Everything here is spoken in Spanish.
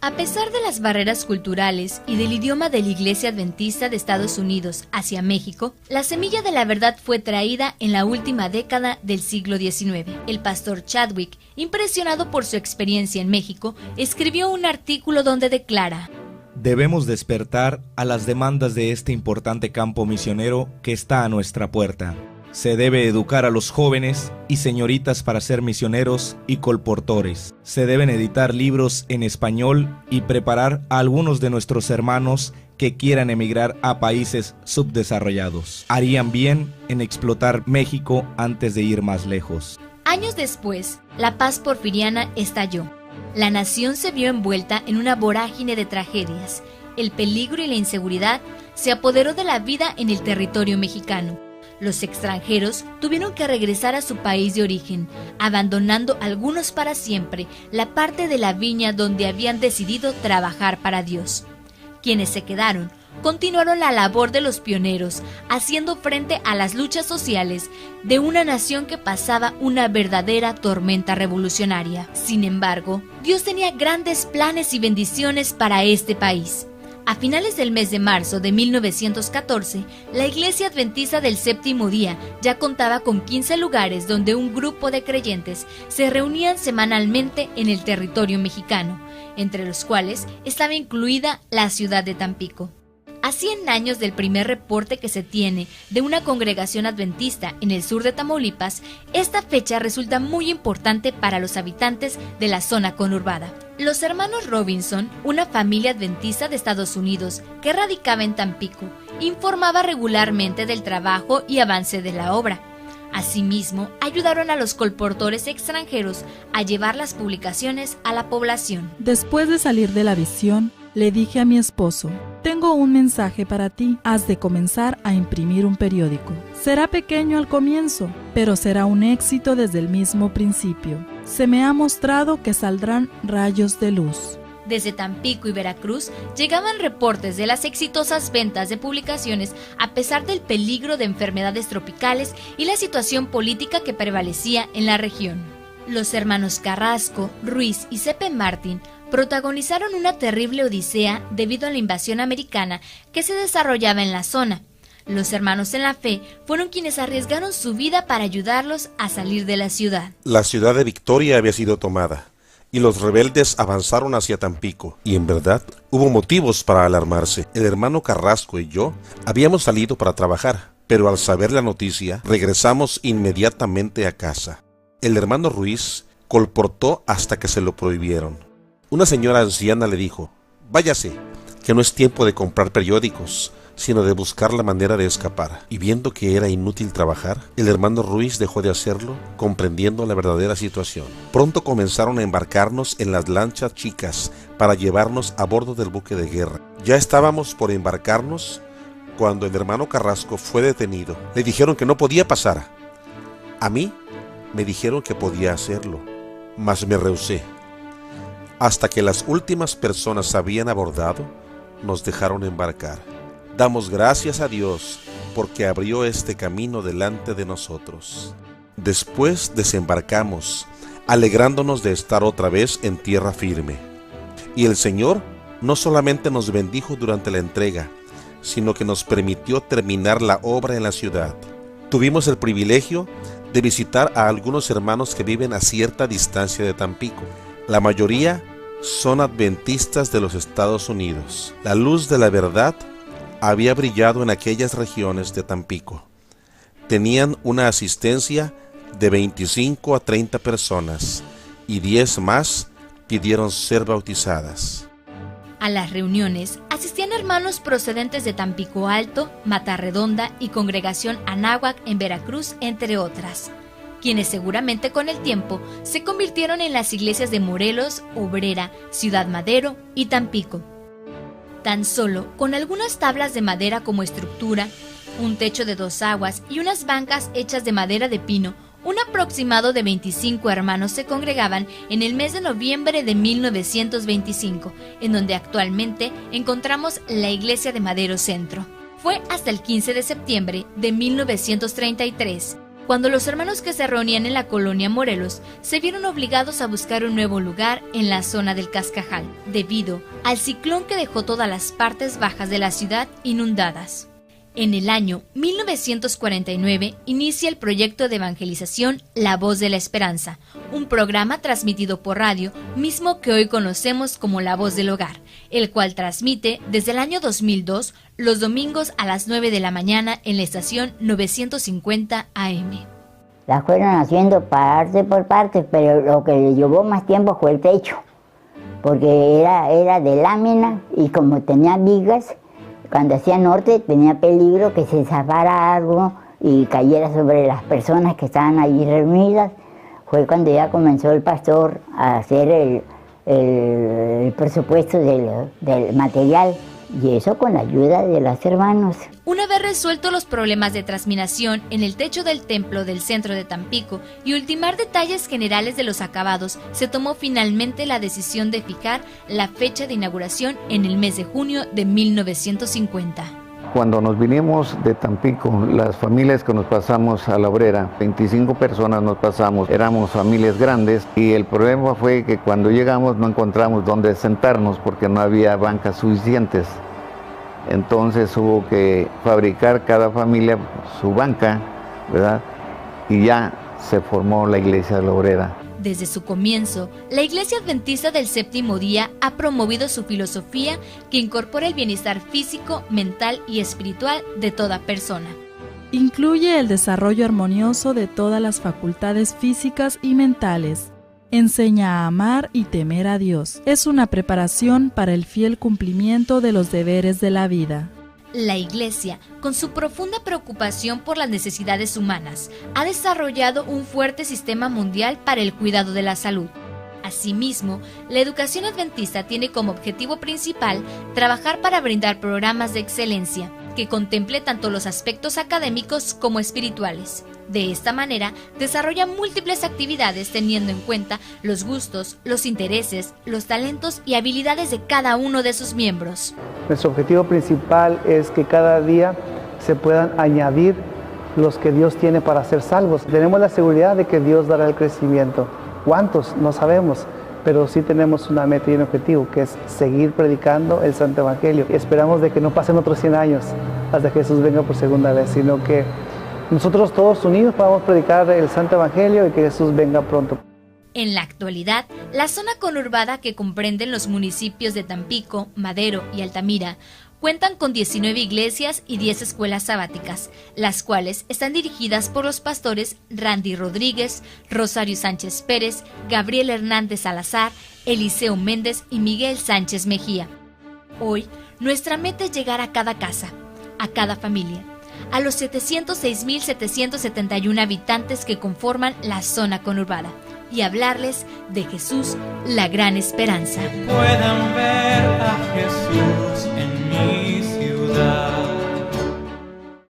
A pesar de las barreras culturales y del idioma de la Iglesia Adventista de Estados Unidos hacia México, la semilla de la verdad fue traída en la última década del siglo XIX. El pastor Chadwick, impresionado por su experiencia en México, escribió un artículo donde declara: debemos despertar a las demandas de este importante campo misionero que está a nuestra puerta. Se debe educar a los jóvenes y señoritas para ser misioneros y colportores. Se deben editar libros en español y preparar a algunos de nuestros hermanos que quieran emigrar a países subdesarrollados. Harían bien en explotar México antes de ir más lejos. Años después, la paz porfiriana estalló. La nación se vio envuelta en una vorágine de tragedias. El peligro y la inseguridad se apoderó de la vida en el territorio mexicano. Los extranjeros tuvieron que regresar a su país de origen, abandonando algunos para siempre la parte de la viña donde habían decidido trabajar para Dios. Quienes se quedaron continuaron la labor de los pioneros, haciendo frente a las luchas sociales de una nación que pasaba una verdadera tormenta revolucionaria. Sin embargo, Dios tenía grandes planes y bendiciones para este país. A finales del mes de marzo de 1914, la Iglesia Adventista del Séptimo Día ya contaba con 15 lugares donde un grupo de creyentes se reunían semanalmente en el territorio mexicano, entre los cuales estaba incluida la ciudad de Tampico. A 100 años del primer reporte que se tiene de una congregación adventista en el sur de Tamaulipas, esta fecha resulta muy importante para los habitantes de la zona conurbada. Los hermanos Robinson, una familia adventista de Estados Unidos que radicaba en Tampico, informaba regularmente del trabajo y avance de la obra. Asimismo, ayudaron a los colportores extranjeros a llevar las publicaciones a la población. Después de salir de la visión, le dije a mi esposo: tengo un mensaje para ti, has de comenzar a imprimir un periódico. Será pequeño al comienzo, pero será un éxito desde el mismo principio. Se me ha mostrado que saldrán rayos de luz. Desde Tampico y Veracruz llegaban reportes de las exitosas ventas de publicaciones a pesar del peligro de enfermedades tropicales y la situación política que prevalecía en la región. Los hermanos Carrasco, Ruiz y Cepe Martín protagonizaron una terrible odisea debido a la invasión americana que se desarrollaba en la zona. Los hermanos en la fe fueron quienes arriesgaron su vida para ayudarlos a salir de la ciudad. La ciudad de Victoria había sido tomada y los rebeldes avanzaron hacia Tampico, y en verdad hubo motivos para alarmarse. El hermano Carrasco y yo habíamos salido para trabajar, pero al saber la noticia regresamos inmediatamente a casa. El hermano Ruiz colportó hasta que se lo prohibieron. Una señora anciana le dijo: váyase, que no es tiempo de comprar periódicos, sino de buscar la manera de escapar. Y viendo que era inútil trabajar, el hermano Ruiz dejó de hacerlo, comprendiendo la verdadera situación. Pronto comenzaron a embarcarnos en las lanchas chicas para llevarnos a bordo del buque de guerra. Ya estábamos por embarcarnos cuando el hermano Carrasco fue detenido. Le dijeron que no podía pasar. A mí me dijeron que podía hacerlo, mas me rehusé. Hasta que las últimas personas habían abordado, nos dejaron embarcar. Damos gracias a Dios porque abrió este camino delante de nosotros. Después desembarcamos, alegrándonos de estar otra vez en tierra firme. Y el Señor no solamente nos bendijo durante la entrega, sino que nos permitió terminar la obra en la ciudad. Tuvimos el privilegio de visitar a algunos hermanos que viven a cierta distancia de Tampico. La mayoría son adventistas de los Estados Unidos. La luz de la verdad había brillado en aquellas regiones de Tampico. Tenían una asistencia de 25 a 30 personas y 10 más pidieron ser bautizadas. A las reuniones asistían hermanos procedentes de Tampico Alto, Matarredonda y Congregación Anáhuac en Veracruz, entre otras, quienes seguramente con el tiempo se convirtieron en las iglesias de Morelos, Obrera, Ciudad Madero y Tampico. Tan solo con algunas tablas de madera como estructura, un techo de 2 aguas y unas bancas hechas de madera de pino, un aproximado de 25 hermanos se congregaban en el mes de noviembre de 1925, en donde actualmente encontramos la iglesia de Madero Centro. Fue hasta el 15 de septiembre de 1933 cuando los hermanos que se reunían en la colonia Morelos se vieron obligados a buscar un nuevo lugar en la zona del Cascajal, debido al ciclón que dejó todas las partes bajas de la ciudad inundadas. En el año 1949 inicia el proyecto de evangelización La Voz de la Esperanza, un programa transmitido por radio, mismo que hoy conocemos como La Voz del Hogar, el cual transmite desde el año 2002 los domingos a las 9 de la mañana en la estación 950 AM. Las fueron haciendo parte por parte, pero lo que le llevó más tiempo fue el techo, porque era de lámina y como tenía vigas, cuando hacía norte tenía peligro que se zafara algo y cayera sobre las personas que estaban allí reunidas. Fue cuando ya comenzó el pastor a hacer el presupuesto del material, y eso con la ayuda de los hermanos. Una vez resueltos los problemas de transminación en el techo del templo del centro de Tampico y ultimar detalles generales de los acabados, se tomó finalmente la decisión de fijar la fecha de inauguración en el mes de junio de 1950. Cuando nos vinimos de Tampico, las familias que nos pasamos a la obrera, 25 personas nos pasamos, éramos familias grandes, y el problema fue que cuando llegamos no encontramos dónde sentarnos porque no había bancas suficientes. Entonces hubo que fabricar cada familia su banca, ¿verdad? Y ya se formó la Iglesia de la Obrera. Desde su comienzo, la Iglesia Adventista del Séptimo Día ha promovido su filosofía que incorpora el bienestar físico, mental y espiritual de toda persona. Incluye el desarrollo armonioso de todas las facultades físicas y mentales. Enseña a amar y temer a Dios. Es una preparación para el fiel cumplimiento de los deberes de la vida. La Iglesia, con su profunda preocupación por las necesidades humanas, ha desarrollado un fuerte sistema mundial para el cuidado de la salud. Asimismo, la educación adventista tiene como objetivo principal trabajar para brindar programas de excelencia, que contemple tanto los aspectos académicos como espirituales. De esta manera, desarrolla múltiples actividades teniendo en cuenta los gustos, los intereses, los talentos y habilidades de cada uno de sus miembros. Nuestro objetivo principal es que cada día se puedan añadir los que Dios tiene para ser salvos. Tenemos la seguridad de que Dios dará el crecimiento. ¿Cuántos? No sabemos, pero sí tenemos una meta y un objetivo, que es seguir predicando el Santo Evangelio. Y esperamos de que no pasen otros 100 años hasta que Jesús venga por segunda vez, sino que nosotros todos unidos podamos predicar el Santo Evangelio y que Jesús venga pronto. En la actualidad, la zona conurbada que comprenden los municipios de Tampico, Madero y Altamira cuentan con 19 iglesias y 10 escuelas sabáticas, las cuales están dirigidas por los pastores Randy Rodríguez, Rosario Sánchez Pérez, Gabriel Hernández Salazar, Eliseo Méndez y Miguel Sánchez Mejía. Hoy, nuestra meta es llegar a cada casa, a cada familia, a los 706.771 habitantes que conforman la zona conurbada, y hablarles de Jesús, la gran esperanza. Puedan ver a Jesús en mi ciudad.